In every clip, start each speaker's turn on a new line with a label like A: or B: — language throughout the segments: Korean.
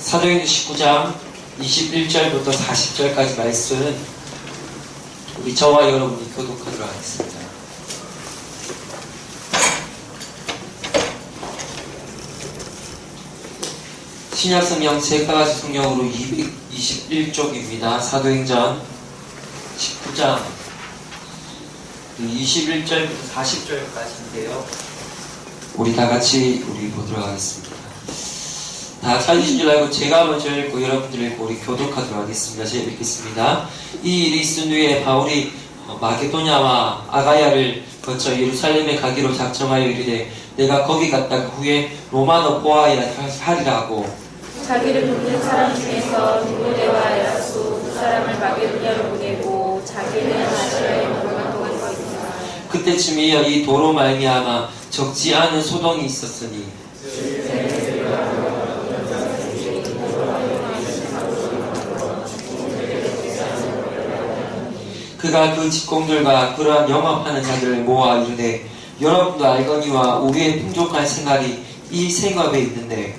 A: 사도행전 19장 21절부터 40절까지 말씀 우리 저와 여러분이 교독하도록 하겠습니다. 신약성경 제가지 성경으로 221쪽입니다. 사도행전 19장 21절부터 40절까지인데요. 우리 다같이 보도록 하겠습니다. 다 찾으신 줄 알고 제가 먼저 읽고 여러분들 읽고 우리 교독하도록 하겠습니다. 제가 읽겠습니다. 이 일이 있은 후에 바울이 마게도냐와 아가야를 거쳐 예루살렘에 가기로 작정하여 이르되 내가 거기 갔다가 후에 로마로 보아야 하리라 하고
B: 자기를 돕는 사람 중에서 디모데와 에라수 두 사람을 마게도냐로 보내고 자기는 아시아에 머물러 동행하고 있다.
A: 그때쯤이여 이 도로 말미암아 적지 않은 소동이 있었으니 그가 그 직공들과 그러한 영업하는 자들을 모아 이르되 여러분도 알거니와 우리의 풍족한 생활이 이 생업에 있는데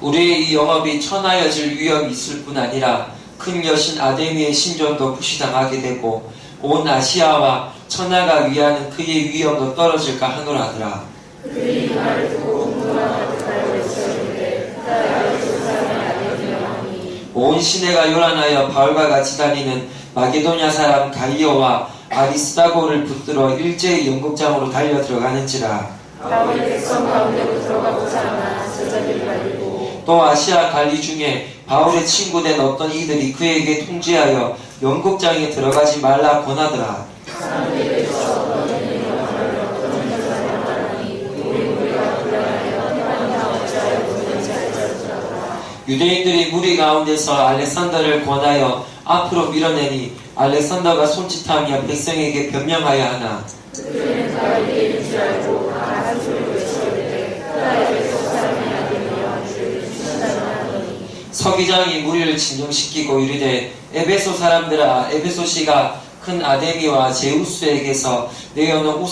A: 우리의 이 영업이 천하여질 위험이 있을 뿐 아니라 큰 여신 아데미의 신전도 부시당하게 되고 온 아시아와 천하가 위하는 그의 위엄도 떨어질까 하노라 하더라.
B: 그들이 말을 듣고 공부하고 외쳤는데
A: 온 시내가 요란하여 바울과 같이 다니는 마게도냐 사람 갈리오와 아리스다고를 붙들어 일제히 연극장으로 달려 들어가는지라.
B: 바울이 백성 가운데로 들어가고자 하나 저자들이 말리고
A: 또 아시아 갈리 중에 바울의 친구된 어떤 이들이 그에게 통지하여 연극장에 들어가지 말라 권하더라. 유대인들이 무리 가운데서 알렉산더를 권하여 앞으로 밀어내니 알렉산더가 손짓하며 백성에게 변명하여 하나
B: 그들은 다 유대인인 줄 알고 한 소리로 외치되 에베소 사람이 아니며 주를 신뢰하라 하더니
A: 서기장이 무리를 진정시키고 이르되 에베소 사람들아 에베소시가 큰 아데미와 제우스에게서 내어놓은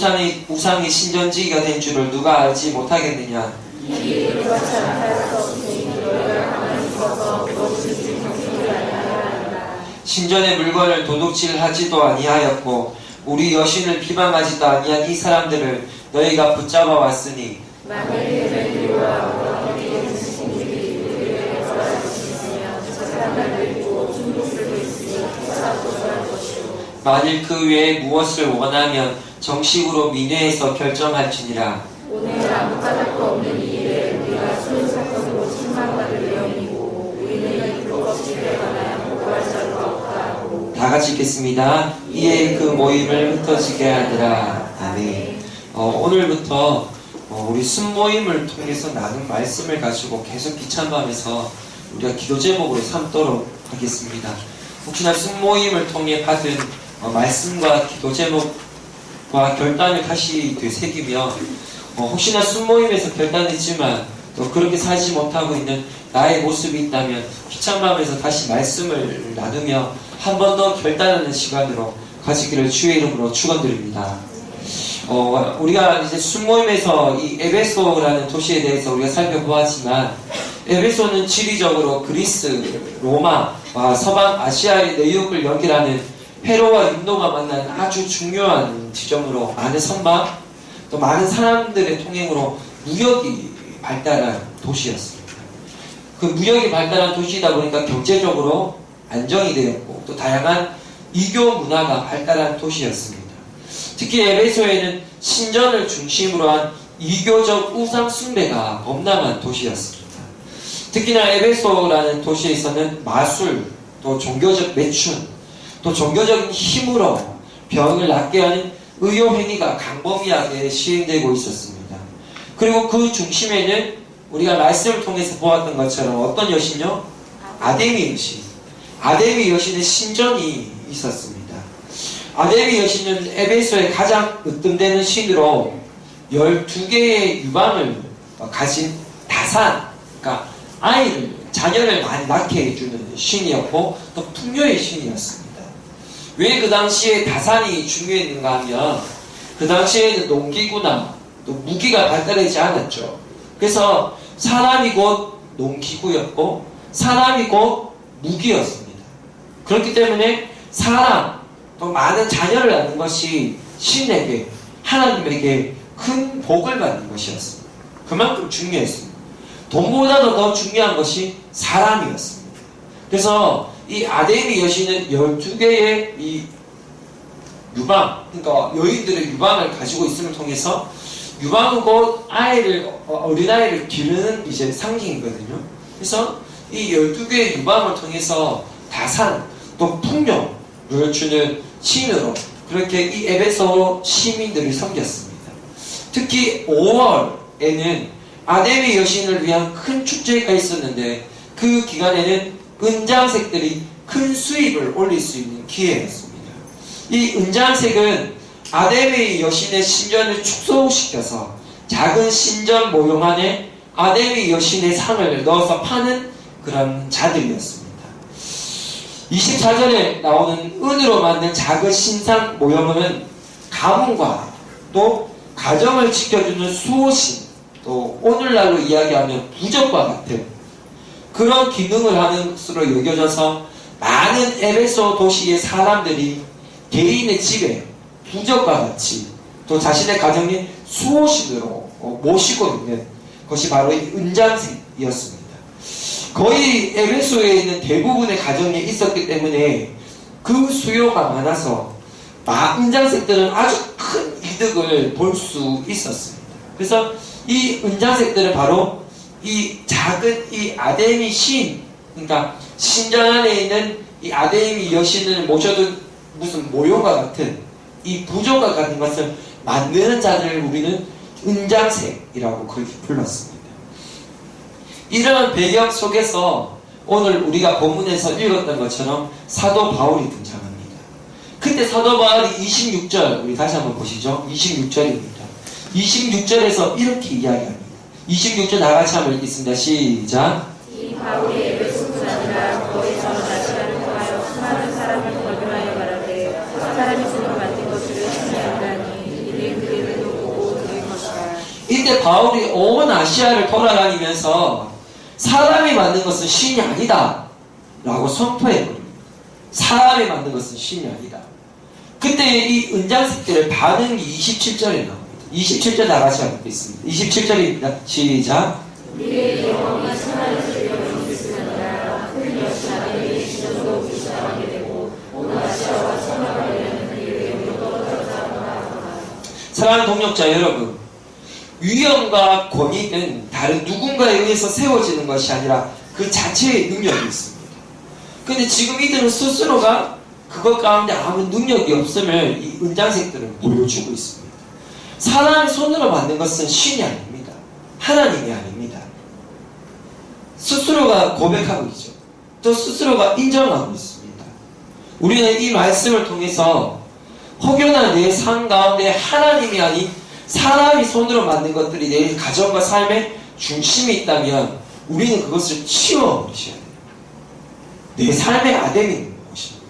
A: 우상의 신전지기가 된 줄을 누가 알지 못하겠느냐.
B: 이 일을 같이 안할 수 없으니 너희가 가만히 있어서 무엇을 정신을 아니하라.
A: 신전의 물건을 도둑질하지도 아니하였고 우리 여신을 비방하지도 아니한 이 사람들을 너희가 붙잡아 왔으니
B: 만일 데메트리오와 어떤 있는 신들이 우리에게 벌할 수 있으면 저 사람들을 두고 중독들고 있으니 찾아보자 할 것이오.
A: 만일 그 외에 무엇을 원하면 정식으로 민회에서 결정할지니라.
B: 오늘 아무 까닭도 없는 이 일에 우리가 수는 사건으로 책망받을 내용이고 우리는 이 불법질에 관하여 보고할 자가 없다 하고
A: 다 같이 읽겠습니다. 이에 그 모임을 흩어지게 하더라. 아멘. 오늘부터 우리 순모임을 통해서 나눈 말씀을 가지고 계속 기찬밤에서 우리가 기도 제목으로 삼도록 하겠습니다. 혹시나 순모임을 통해 받은 말씀과 기도 제목과 결단을 다시 되새기며 혹시나 순모임에서 결단했지만 또 그렇게 살지 못하고 있는 나의 모습이 있다면 기찬밤에서 다시 말씀을 나누며 한 번 더 결단하는 시간으로 가지기를 주의 이름으로 축원드립니다. 우리가 이제 순모임에서 이 에베소라는 도시에 대해서 우리가 살펴보았지만 에베소는 지리적으로 그리스, 로마와 서방 아시아의 내륙을 연결하는 회로와 인도가 만나는 아주 중요한 지점으로 많은 선박 또 많은 사람들의 통행으로 무역이 발달한 도시였습니다. 그 무역이 발달한 도시이다 보니까 경제적으로 안정이 되었고 또 다양한 이교 문화가 발달한 도시였습니다. 특히 에베소에는 신전을 중심으로 한 이교적 우상 숭배가 범람한 도시였습니다. 특히나 에베소라는 도시에서는 마술, 또 종교적 매춘, 또 종교적인 힘으로 병을 낫게 하는 의료행위가 강범위하게 시행되고 있었습니다. 그리고 그 중심에는 우리가 말씀을 통해서 보았던 것처럼 어떤 여신요? 아데미 여신. 아데미 여신의 신전이 있었습니다. 아데미 여신은 에베소의 가장 으뜸되는 신으로 12개의 유방을 가진 다산, 그러니까 자녀를 많이 낳게 해주는 신이었고 또 풍요의 신이었습니다. 왜 그 당시에 다산이 중요했는가 하면 그 당시에는 농기구나 또 무기가 발달하지 않았죠. 그래서 사람이 곧 농기구였고 사람이 곧 무기였습니다. 그렇기 때문에 사람 또 많은 자녀를 낳는 것이 신에게 하나님에게 큰 복을 받는 것이었습니다. 그만큼 중요했습니다. 돈보다도 더 중요한 것이 사람이었습니다. 그래서 이 아데미 여신은 12개의 이 유방, 그러니까 여인들의 유방을 가지고 있음을 통해서 유방은 곧 어린아이를 기르는 이제 상징이거든요. 그래서 이 12개의 유방을 통해서 다산, 또 풍요를 주는 신으로 그렇게 이 에베소 시민들을 섬겼습니다. 특히 5월에는 아데미 여신을 위한 큰 축제가 있었는데 그 기간에는 은장색들이 큰 수입을 올릴 수 있는 기회였습니다. 이 은장색은 아데미 여신의 신전을 축소시켜서 작은 신전 모형 안에 아데미 여신의 상을 넣어서 파는 그런 자들이었습니다. 24절에 나오는 은으로 만든 작은 신상 모형은 가문과 또 가정을 지켜주는 수호신, 또 오늘날로 이야기하면 부적과 같은 그런 기능을 하는 것으로 여겨져서 많은 에베소 도시의 사람들이 개인의 집에 부적과 같이 또 자신의 가정의 수호신으로 모시고 있는 것이 바로 이 은장색이었습니다. 거의 에베소에 있는 대부분의 가정에 있었기 때문에 그 수요가 많아서 은장색들은 아주 큰 이득을 볼 수 있었습니다. 그래서 이 은장색들은 바로 이 작은 이 아데미 신, 그러니까 신전 안에 있는 이 아데미 여신을 모셔둔 무슨 모형과 같은 이 부조과 같은 것을 만드는 자들을 우리는 은장색이라고 그렇게 불렀습니다. 이러한 배경 속에서 오늘 우리가 본문에서 읽었던 것처럼 사도 바울이 등장합니다. 그때 사도 바울이 26절, 우리 다시 한번 보시죠. 26절입니다. 26절에서 이렇게 이야기합니다. 26절 나같이 한번 읽겠습니다. 시작.
B: 이 바울이 에베소뿐 아니라 거기서 나시아를 통하여 수많은 사람을 권유하여 말하되 사람이 손으로 만든 것들을 신이 아니라니 이들이 그들을 보고 그의 것이다.
A: 이때 바울이 온 아시아를 돌아다니면서 사람이 만든 것은 신이 아니다 라고 선포해버립니다. 사람이 만든 것은 신이 아니다. 그때 이 은장색들의 반응이 27절에 나옵니다. 27절 나같이 한번 읽겠습니다. 27절입니다. 시작.
B: 우리의 영혼이 천하를 즐겨 있으니라 큰 여신 아데미의 신전으로 불쌍하게 되고 온 아시아와 천하가 되는 이를 영으로 떨어졌다.
A: 사랑하는 동역자 여러분, 위엄과 권위는 다른 누군가에 의해서 세워지는 것이 아니라 그 자체의 능력이 있습니다. 근데 지금 이들은 스스로가 그것 가운데 아무 능력이 없음을 이 은장색들은 보여주고 있습니다. 사람의 손으로 만든 것은 신이 아닙니다. 하나님이 아닙니다. 스스로가 고백하고 있죠. 또 스스로가 인정하고 있습니다. 우리는 이 말씀을 통해서 혹여나 내 삶 가운데 하나님이 아닌 사람이 손으로 만든 것들이 내 가정과 삶의 중심이 있다면 우리는 그것을 치워버리셔야 돼요. 내 삶의 아데미는 무엇입니까?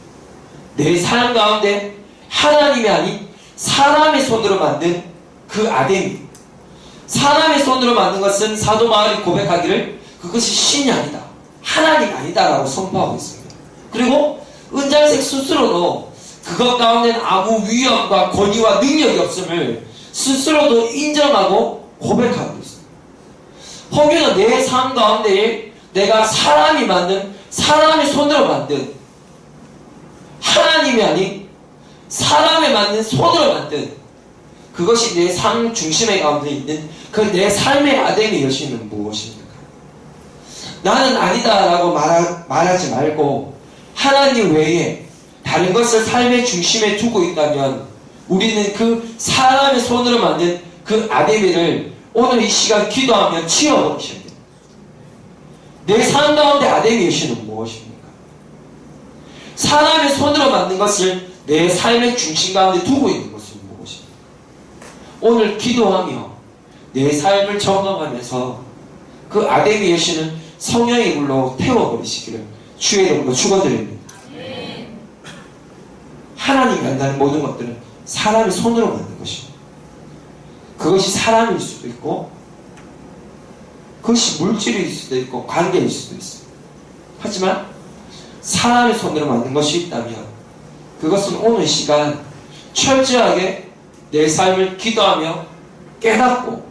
A: 내 삶 가운데 하나님이 아닌 사람의 손으로 만든 그 아데미, 사람의 손으로 만든 것은 사도 바울이 고백하기를 그것이 신이 아니다, 하나님 아니다라고 선포하고 있습니다. 그리고 은장색 스스로도 그것 가운데는 아무 위엄과 권위와 능력이 없음을 스스로도 인정하고 고백하고 있습니다. 혹여나 내 삶 가운데에 내가 사람이 만든, 사람의 손으로 만든, 하나님이 아닌 사람의 만든 손으로 만든 그것이 내 삶 중심의 가운데 있는 그 내 삶의 아데미 여신은 무엇입니까? 나는 아니다라고 말하지 말고 하나님 외에 다른 것을 삶의 중심에 두고 있다면 우리는 그 사람의 손으로 만든 그 아데미를 오늘 이 시간 기도하며 치워버리셔야 돼요. 내 삶 가운데 아데미 여신은 무엇입니까? 사람의 손으로 만든 것을 내 삶의 중심 가운데 두고 있는 것은 무엇입니까? 오늘 기도하며 내 삶을 점검하면서 그 아데미 여신은 성령의 불로 태워버리시기를 주의 이름으로 축원드립니다. 하나님이 한다는 모든 것들은 사람의 손으로 만든 것입니다. 그것이 사람일 수도 있고 그것이 물질일 수도 있고 관계일 수도 있습니다. 하지만 사람의 손으로 만든 것이 있다면 그것은 오늘 시간 철저하게 내 삶을 기도하며 깨닫고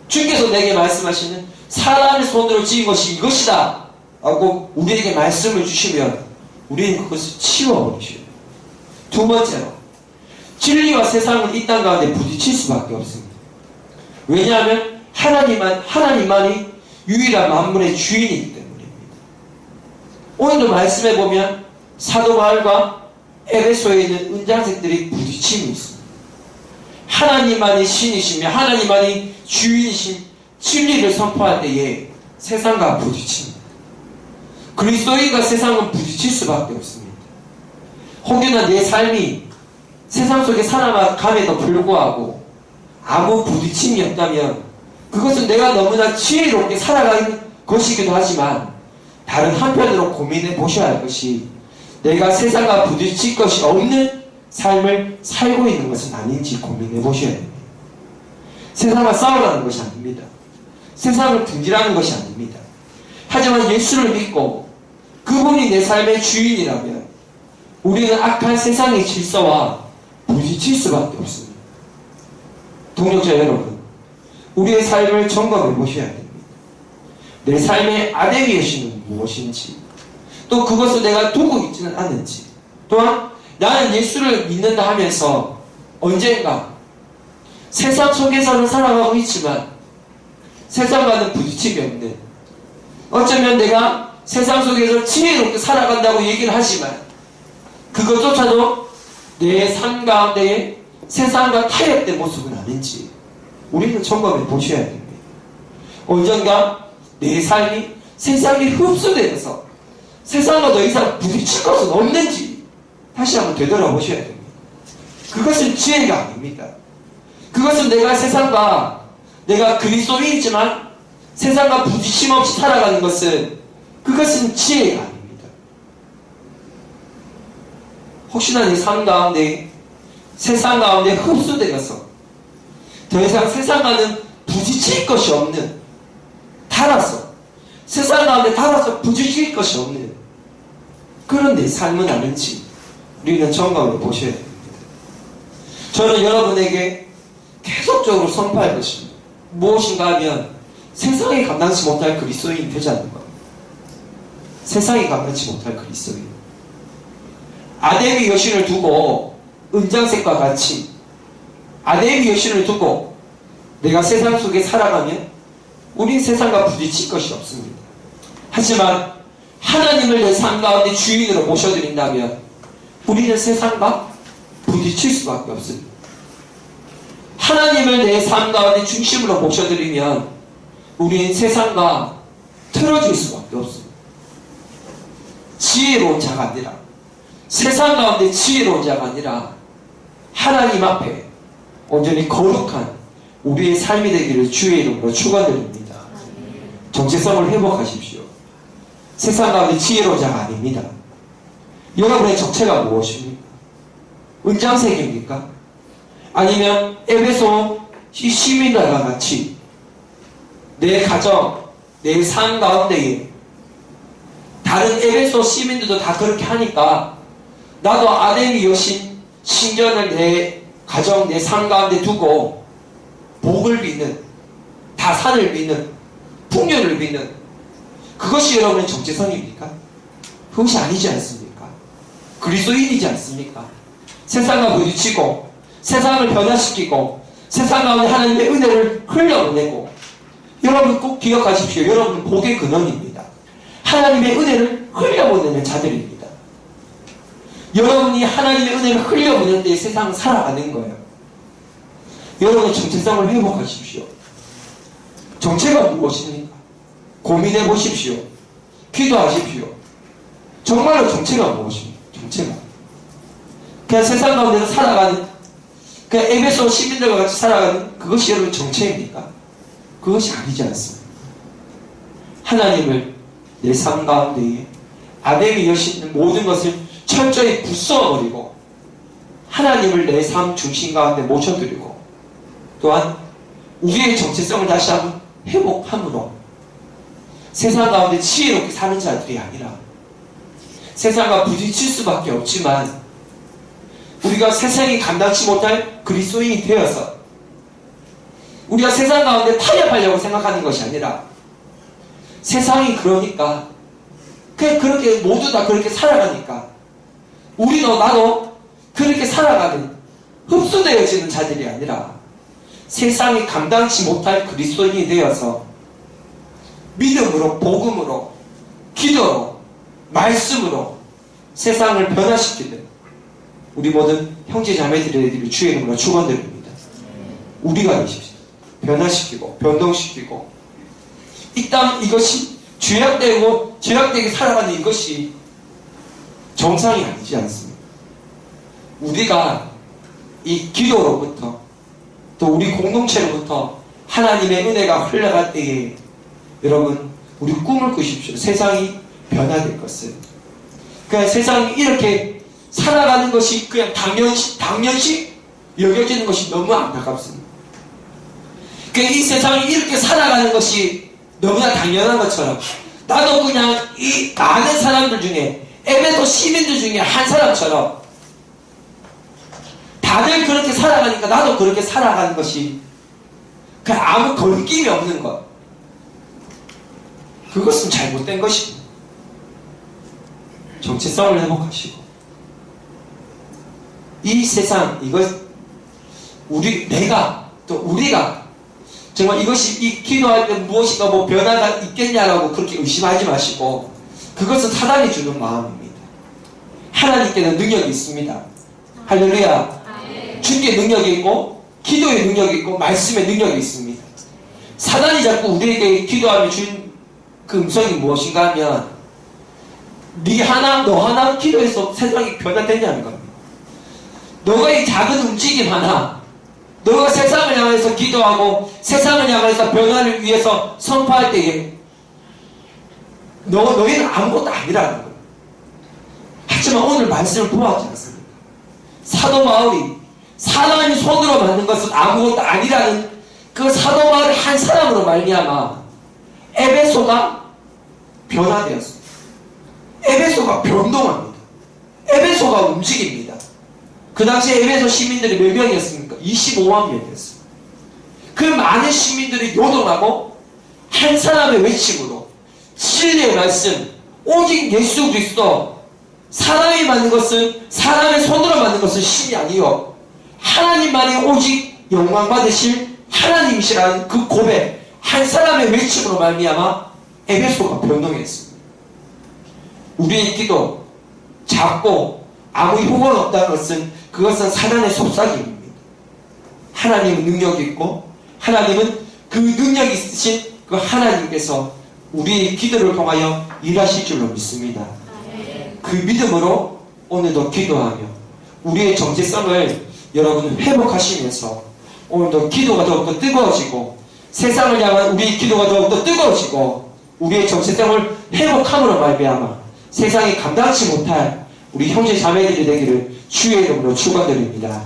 A: 주께서 내게 말씀하시는 사람의 손으로 지은 것이 이것이다 라고 우리에게 말씀을 주시면 우리는 그것을 치워버리셔야 돼요. 두 번째로 진리와 세상은 이 땅 가운데 부딪힐 수밖에 없습니다. 왜냐하면 하나님만이 유일한 만물의 주인이기 때문입니다. 오늘도 말씀해 보면 사도 바울과 에베소에 있는 은장색들이 부딪힘이 있습니다. 하나님만이 신이시며 하나님만이 주인이신 진리를 선포할 때에 세상과 부딪힙니다. 그리스도인과 세상은 부딪힐 수밖에 없습니다. 혹여나 내 삶이 세상 속에 살아감에도 불구하고 아무 부딪힘이 없다면 그것은 내가 너무나 지혜롭게 살아가는 것이기도 하지만 다른 한편으로 고민해 보셔야 할 것이 내가 세상과 부딪힐 것이 없는 삶을 살고 있는 것은 아닌지 고민해 보셔야 됩니다. 세상과 싸우라는 것이 아닙니다. 세상을 등지라는 것이 아닙니다. 하지만 예수를 믿고 그분이 내 삶의 주인이라면 우리는 악한 세상의 질서와 부딪힐 수밖에 없습니다. 동역자 여러분, 우리의 삶을 점검해 보셔야 됩니다. 내 삶의 아데미 여신은 무엇인지, 또 그것을 내가 두고 있지는 않은지, 또한 나는 예수를 믿는다 하면서 언젠가 세상 속에서는 살아가고 있지만 세상과는 부딪힘이 없는, 어쩌면 내가 세상 속에서 지혜롭게 살아간다고 얘기를 하지만 그것조차도 내 삶 가운데에 세상과 타협된 모습은 아닌지 우리는 점검해 보셔야 됩니다. 언젠가 내 삶이 세상에 흡수되어서 세상과 더 이상 부딪힐 것은 없는지 다시 한번 되돌아보셔야 됩니다. 그것은 지혜가 아닙니다. 그것은 내가 세상과 내가 그리스도인이지만 세상과 부딪힘 없이 살아가는 그것은 지혜가 아닙니다. 혹시나 내 삶 가운데 세상 가운데 흡수되어서 더 이상 세상과는 부딪힐 것이 없는, 세상 가운데 달아서 부딪힐 것이 없는 그런 내 삶은 아닌지 우리는 점검해 보셔야 됩니다. 저는 여러분에게 계속적으로 선포할 것입니다. 무엇인가 하면 세상이 감당치 못할 그리스도인이 되지 않는 겁니다. 세상이 감당치 못할 그리스도인. 아데미 여신을 두고 은장색과 같이 아데미 여신을 두고 내가 세상 속에 살아가면 우린 세상과 부딪힐 것이 없습니다. 하지만 하나님을 내 삶 가운데 주인으로 모셔드린다면 우리는 세상과 부딪힐 수밖에 없습니다. 하나님을 내 삶 가운데 중심으로 모셔드리면 우리는 세상과 틀어질 수밖에 없습니다. 지혜로운 자가 아니라, 세상 가운데 지혜로운 자가 아니라 하나님 앞에 온전히 거룩한 우리의 삶이 되기를 주의 이름으로 축원드립니다. 정체성을 회복하십시오. 세상 가운데 지혜로운 자가 아닙니다. 여러분의 정체가 무엇입니까? 은장색입니까? 아니면 에베소 시민들과 같이 내 가정, 내 삶 가운데에 다른 에베소 시민들도 다 그렇게 하니까 나도 아데미 여신 신전을 내 가정, 내 삶 가운데 두고 복을 빚는, 다산을 빚는, 풍요를 빚는 그것이 여러분의 정체성입니까? 그것이 아니지 않습니까? 그리스도인이지 않습니까? 세상과 부딪히고 세상을 변화시키고 세상 가운데 하나님의 은혜를 흘려보내고, 여러분 꼭 기억하십시오. 여러분은 복의 근원입니다. 하나님의 은혜를 흘려보내는 자들입니다. 여러분이 하나님의 은혜를 흘려보낼 때 세상은 살아가는 거예요. 여러분의 정체성을 회복하십시오. 정체가 무엇입니까? 고민해 보십시오. 기도하십시오. 정말로 정체가 무엇입니까? 정체가 그냥 세상 가운데서 살아가는, 그냥 에베소 시민들과 같이 살아가는 그것이 여러분 정체입니까? 그것이 아니지 않습니다. 하나님을 내 삶 가운데에 아데미 여신 모든 것을 철저히 부숴버리고 하나님을 내 삶 중심 가운데 모셔드리고 또한 우리의 정체성을 다시 한번 회복함으로 세상 가운데 지혜롭게 사는 자들이 아니라 세상과 부딪힐 수밖에 없지만 우리가 세상이 감당치 못할 그리스도인이 되어서 우리가 세상 가운데 타협하려고 생각하는 것이 아니라 세상이 그러니까 그냥 그렇게 모두 다 그렇게 살아가니까 우리도 나도 그렇게 살아가는 흡수되어지는 자들이 아니라 세상이 감당치 못할 그리스도인이 되어서 믿음으로 복음으로 기도로 말씀으로 세상을 변화시키는 우리 모든 형제 자매들의 주의 이름으로 축원드립니다. 우리가 되십시오. 변화시키고 변동시키고 이 땅 이것이 죄악되게 살아가는 이것이 정상이 아니지 않습니다. 우리가 이 기도로부터 또 우리 공동체로부터 하나님의 은혜가 흘러갈 때에 여러분 우리 꿈을 꾸십시오. 세상이 변화될 것을. 그냥 세상이 이렇게 살아가는 것이 그냥 당연시 여겨지는 것이 너무 안타깝습니다. 이 세상이 이렇게 살아가는 것이 너무나 당연한 것처럼 나도 그냥 이 많은 사람들 중에 에베소 시민들 중에 한 사람처럼 다들 그렇게 살아가니까 나도 그렇게 살아가는 것이 그냥 아무 걸림이 없는 것. 그것은 잘못된 것입니다. 정체성을 회복하시고 이 세상 이것 우리가 정말 이것이 이 기도할 때 무엇인가 뭐 변화가 있겠냐라고 그렇게 의심하지 마시고 그것은 사단이 주는 마음입니다. 하나님께는 능력이 있습니다. 할렐루야. 주께 능력이 있고 기도의 능력이 있고 말씀의 능력이 있습니다. 사단이 자꾸 우리에게 기도하며 준 그 음성이 무엇인가 하면 네 하나 너 하나 기도해서 세상이 변화되냐는 겁니다. 너의 작은 움직임 하나 너가 세상을 향해서 기도하고 세상을 향해서 변화를 위해서 선포할 때에 너희는 아무것도 아니라는 거예요. 하지만 오늘 말씀을 보았지 않습니까? 사도 바울이 사람이 손으로 만든 것은 아무것도 아니라는 그 사도 바울의 한 사람으로 말미암아 에베소가 변화되었습니다. 에베소가 변동합니다. 에베소가 움직입니다. 그 당시에 에베소 시민들이 몇 명이었습니까? 25만 명이었습니다. 그 많은 시민들이 요동하고 한 사람의 외침으로 진리의 말씀 오직 예수 그리스도 사람이 만든 것은 사람의 손으로 만든 것은 신이 아니요 하나님만이 오직 영광 받으실 하나님이시라는 그 고백 한 사람의 외침으로 말미암아 에베소가 변동했습니다. 우리의 기도 작고 아무 효과가 없다는 것은 그것은 사단의 속삭임입니다. 하나님은 능력이 있고 하나님은 그 능력이 있으신 그 하나님께서 우리의 기도를 통하여 일하실 줄로 믿습니다. 그 믿음으로 오늘도 기도하며 우리의 정체성을 여러분 회복하시면서 오늘도 기도가 더욱더 뜨거워지고 세상을 향한 우리의 기도가 더욱더 뜨거워지고 우리의 정체성을 회복함으로 말미암아 세상이 감당치 못할 우리 형제 자매들이 되기를 주의 이름으로 축원드립니다.